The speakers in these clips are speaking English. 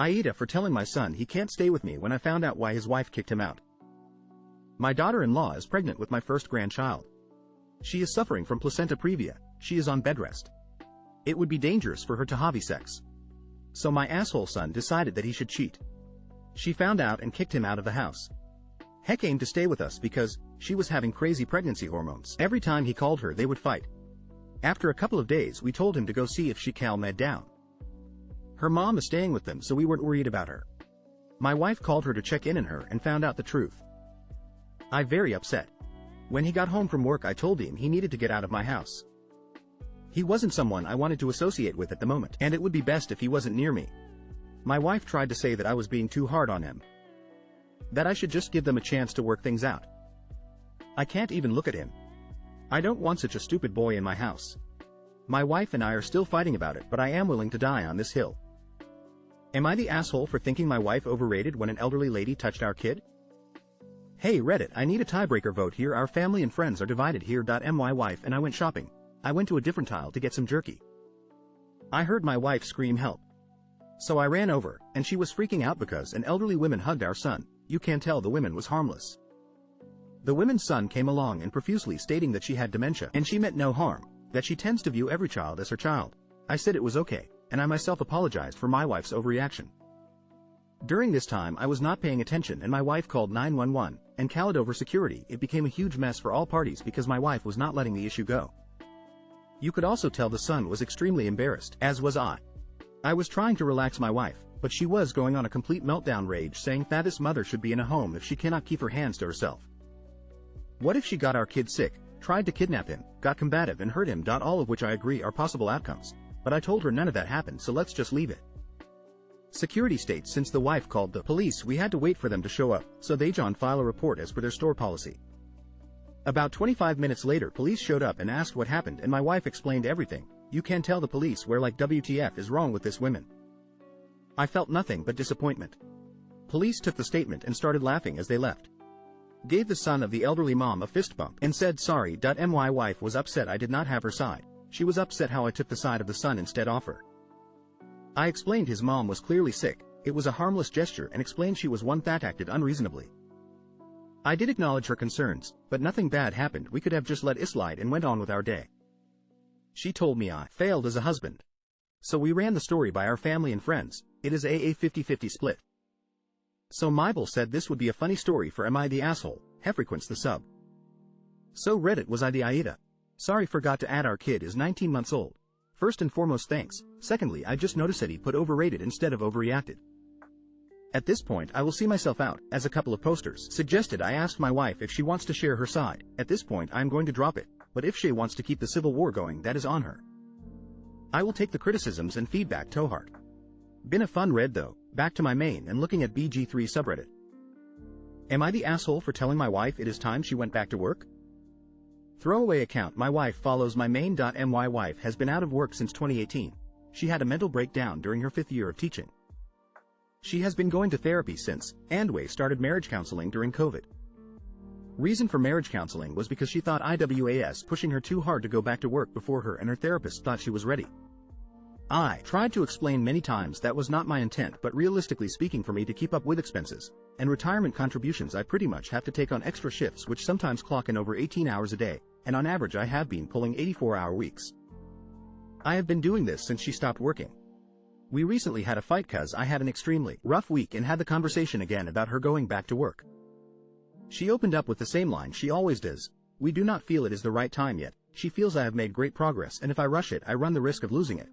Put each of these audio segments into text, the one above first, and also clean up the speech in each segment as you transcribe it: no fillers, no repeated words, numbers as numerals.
AITA for telling my son he can't stay with me when I found out why his wife kicked him out. My daughter-in-law is pregnant with my first grandchild. She is suffering from placenta previa. She is on bed rest. It would be dangerous for her to hobby sex. So my asshole son decided that he should cheat. She found out and kicked him out of the house. He came to stay with us because she was having crazy pregnancy hormones. Every time he called her, they would fight. After a couple of days, we told him to go see if she calmed down. Her mom is staying with them, so we weren't worried about her. My wife called her to check in on her and found out the truth. I very upset. When he got home from work, I told him he needed to get out of my house. He wasn't someone I wanted to associate with at the moment, and it would be best if he wasn't near me. My wife tried to say that I was being too hard on him. That I should just give them a chance to work things out. I can't even look at him. I don't want such a stupid boy in my house. My wife and I are still fighting about it, but I am willing to die on this hill. Am I the asshole for thinking my wife overrated when an elderly lady touched our kid? Hey Reddit, I need a tiebreaker vote here. Our family and friends are divided here. My wife and I went shopping. I went to a different aisle to get some jerky. I heard my wife scream help. So I ran over, and she was freaking out because an elderly woman hugged our son. You can tell the woman was harmless. The woman's son came along and profusely stating that she had dementia and she meant no harm, that she tends to view every child as her child. I said it was okay, and I myself apologized for my wife's overreaction. During this time I was not paying attention and my wife called 911 and called over security. It became a huge mess for all parties because my wife was not letting the issue go. You could also tell the son was extremely embarrassed, as was I. I was trying to relax my wife, but she was going on a complete meltdown rage saying that this mother should be in a home if she cannot keep her hands to herself. What if she got our kid sick, tried to kidnap him, got combative and hurt him? All of which I agree are possible outcomes, but I told her none of that happened, so let's just leave it. Security states since the wife called the police, we had to wait for them to show up, so they file a report as per their store policy. About 25 minutes later, police showed up and asked what happened, and my wife explained everything. You can tell the police were like, WTF is wrong with this woman? I felt nothing but disappointment. Police took the statement and started laughing as they left. Gave the son of the elderly mom a fist bump and said sorry. My wife was upset I did not have her side. She was upset how I took the side of the son instead of her. I explained his mom was clearly sick, it was a harmless gesture, and explained she was one that acted unreasonably. I did acknowledge her concerns, but nothing bad happened. We could have just let it slide and went on with our day. She told me I failed as a husband. So we ran the story by our family and friends. It is a 50-50 split. So Mybel said this would be a funny story for Am I the Asshole? He frequents the sub. So Reddit, was I the AITA? Sorry, forgot to add our kid is 19 months old. First and foremost thanks. Secondly, I just noticed that he put overrated instead of overreacted. At this point I will see myself out, as a couple of posters suggested. I asked my wife if she wants to share her side. At this point I am going to drop it, but if she wants to keep the civil war going, that is on her. I will take the criticisms and feedback to heart. Been a fun read though. Back to my main and looking at BG3 subreddit. Am I the asshole for telling my wife it is time she went back to work? Throwaway account. My wife follows my main. My wife has been out of work since 2018. She had a mental breakdown during her 5th year of teaching. She has been going to therapy since, and started marriage counseling during COVID. Reason for marriage counseling was because she thought IWAS pushing her too hard to go back to work before her and her therapist thought she was ready. I tried to explain many times that was not my intent, but realistically speaking, for me to keep up with expenses and retirement contributions, I pretty much have to take on extra shifts which sometimes clock in over 18 hours a day, and on average I have been pulling 84-hour weeks. I have been doing this since she stopped working. We recently had a fight cause I had an extremely rough week and had the conversation again about her going back to work. She opened up with the same line she always does. We do not feel it is the right time yet. She feels I have made great progress, and if I rush it I run the risk of losing it.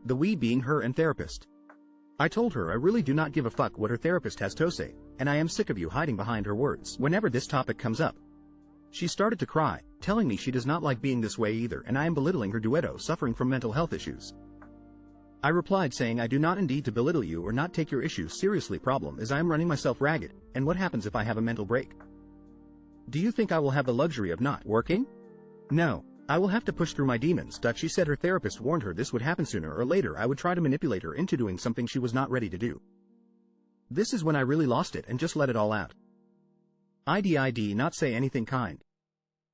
The we being her and therapist. I told her I really do not give a fuck what her therapist has to say, and I am sick of you hiding behind her words whenever this topic comes up. She started to cry, telling me she does not like being this way either, and I am belittling her duetto suffering from mental health issues. I replied saying I do not indeed to belittle you or not take your issues seriously. Problem is I am running myself ragged, and what happens if I have a mental break? Do you think I will have the luxury of not working? No. I will have to push through my demons. She said her therapist warned her this would happen sooner or later. I would try to manipulate her into doing something she was not ready to do. This is when I really lost it and just let it all out. IDID not say anything kind.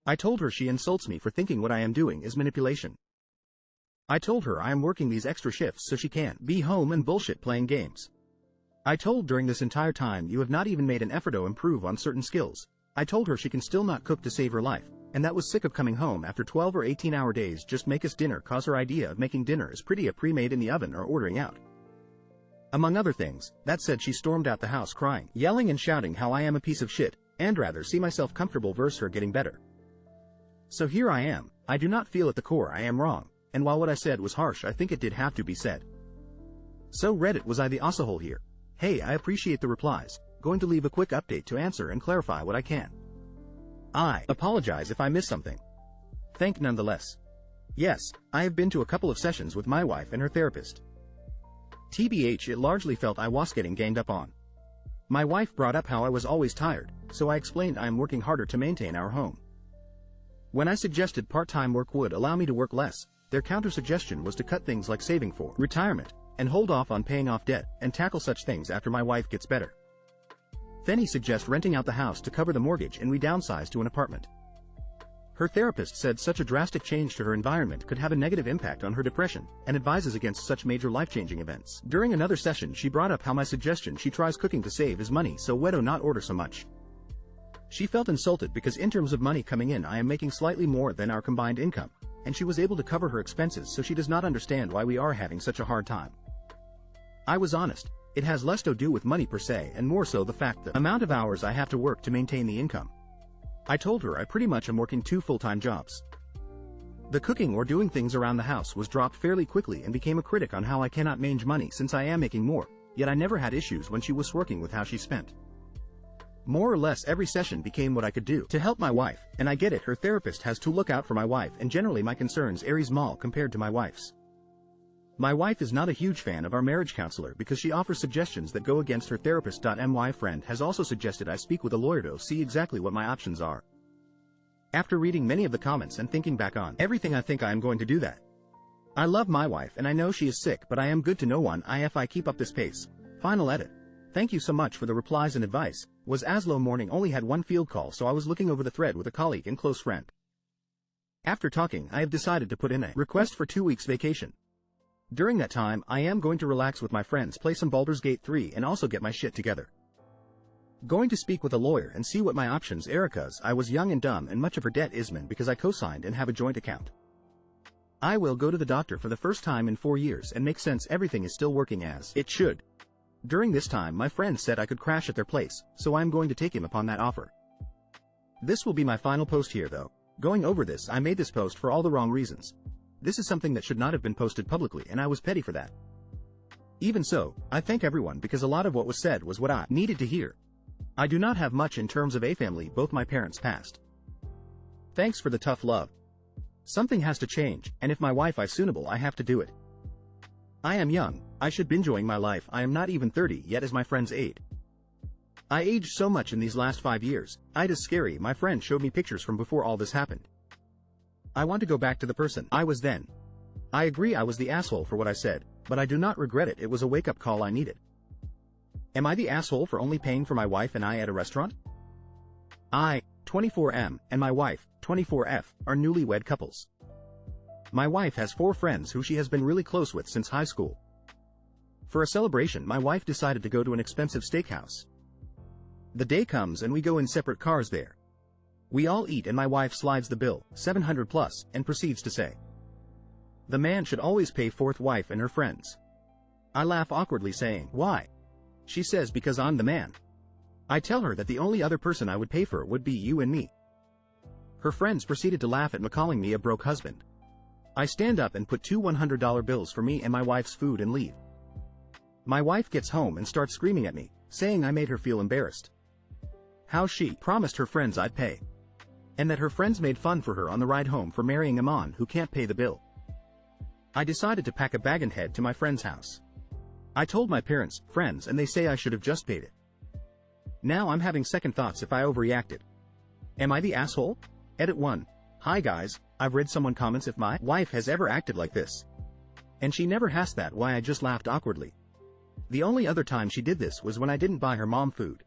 I told her she insults me for thinking what I am doing is manipulation. I told her I am working these extra shifts so she can't be home and bullshit playing games. I told during this entire time you have not even made an effort to improve on certain skills. I told her she can still not cook to save her life, and that was sick of coming home after 12 or 18-hour days just make us dinner cause her idea of making dinner is pretty a pre-made in the oven or ordering out. Among other things, that said she stormed out the house crying, yelling and shouting how I am a piece of shit, and rather see myself comfortable versus her getting better. So here I am, I do not feel at the core I am wrong, and while what I said was harsh I think it did have to be said. So Reddit, was I the asshole here? Hey, I appreciate the replies, going to leave a quick update to answer and clarify what I can. I apologize if I missed something. Thank nonetheless. Yes, I have been to a couple of sessions with my wife and her therapist. TBH, it largely felt I was getting ganged up on. My wife brought up how I was always tired, so I explained I am working harder to maintain our home. When I suggested part-time work would allow me to work less, their counter-suggestion was to cut things like saving for retirement, and hold off on paying off debt, and tackle such things after my wife gets better. Then he suggests renting out the house to cover the mortgage and we downsize to an apartment. Her therapist said such a drastic change to her environment could have a negative impact on her depression, and advises against such major life-changing events. During another session she brought up how my suggestion she tries cooking to save his money so we'do not order so much. She felt insulted because in terms of money coming in I am making slightly more than our combined income, and she was able to cover her expenses so she does not understand why we are having such a hard time. I was honest, it has less to do with money per se and more so the fact the amount of hours I have to work to maintain the income. I told her I pretty much am working 2 full-time jobs. The cooking or doing things around the house was dropped fairly quickly and became a critic on how I cannot manage money since I am making more, yet I never had issues when she was working with how she spent. More or less every session became what I could do to help my wife, and I get it, her therapist has to look out for my wife and generally my concerns are small compared to my wife's. My wife is not a huge fan of our marriage counselor because she offers suggestions that go against her therapist. My friend has also suggested I speak with a lawyer to see exactly what my options are. After reading many of the comments and thinking back on everything I think I am going to do that. I love my wife and I know she is sick but I am good to know one if I keep up this pace. Final edit. Thank you so much for the replies and advice. Was Aslo morning only had one field call so I was looking over the thread with a colleague and close friend. After talking I have decided to put in a request for 2 weeks vacation. During that time I am going to relax with my friends, play some Baldur's Gate 3 and also get my shit together. Going to speak with a lawyer and see what my options are cause I was young and dumb and much of her debt is mine because I co-signed and have a joint account. I will go to the doctor for the first time in 4 years and make sense everything is still working as it should. During this time my friend said I could crash at their place, so I am going to take him upon that offer. This will be my final post here though. Going over this, I made this post for all the wrong reasons. This is something that should not have been posted publicly and I was petty for that. Even so, I thank everyone because a lot of what was said was what I needed to hear. I do not have much in terms of a family, both my parents passed. Thanks for the tough love. Something has to change, and if my wife is suitable I have to do it. I am young, I should be enjoying my life, I am not even 30 yet as my friends age. I aged so much in these last 5 years, it is scary. My friend showed me pictures from before all this happened. I want to go back to the person I was then. I agree I was the asshole for what I said, but I do not regret it, it was a wake-up call I needed. Am I the asshole for only paying for my wife and I at a restaurant? I, 24M, and my wife, 24F, are newlywed couples. My wife has 4 friends who she has been really close with since high school. For a celebration my wife decided to go to an expensive steakhouse. The day comes and we go in separate cars there. We all eat and my wife slides the bill, $700 plus, and proceeds to say, "The man should always pay for wife and her friends." I laugh awkwardly saying, "Why?" She says, "Because I'm the man." I tell her that the only other person I would pay for would be you and me. Her friends proceeded to laugh at me, calling me a broke husband. I stand up and put 2 $100 bills for me and my wife's food and leave. My wife gets home and starts screaming at me, saying I made her feel embarrassed. How she promised her friends I'd pay. And that her friends made fun for her on the ride home for marrying a man who can't pay the bill. I decided to pack a bag and head to my friend's house. I told my parents, friends, and they say I should have just paid it. Now I'm having second thoughts if I overreacted. Am I the asshole? Edit 1. Hi guys, I've read someone comments if my wife has ever acted like this. And she never has, that why I just laughed awkwardly. The only other time she did this was when I didn't buy her mom food.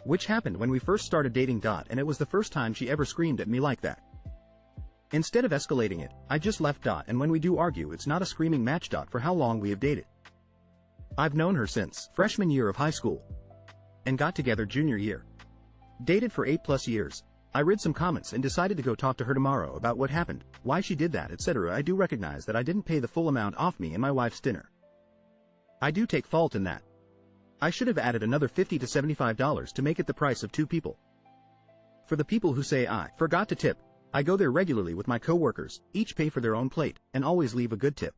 Which happened when we first started dating. And it was the first time she ever screamed at me like that. Instead of escalating it, I just left. And when we do argue, it's not a screaming match. For how long we have dated. I've known her since freshman year of high school. And got together junior year. Dated for 8+ years. I read some comments and decided to go talk to her tomorrow about what happened, why she did that, etc. I do recognize that I didn't pay the full amount off me and my wife's dinner. I do take fault in that. I should have added another $50 to $75 to make it the price of 2 people. For the people who say I forgot to tip, I go there regularly with my coworkers, each pay for their own plate, and always leave a good tip.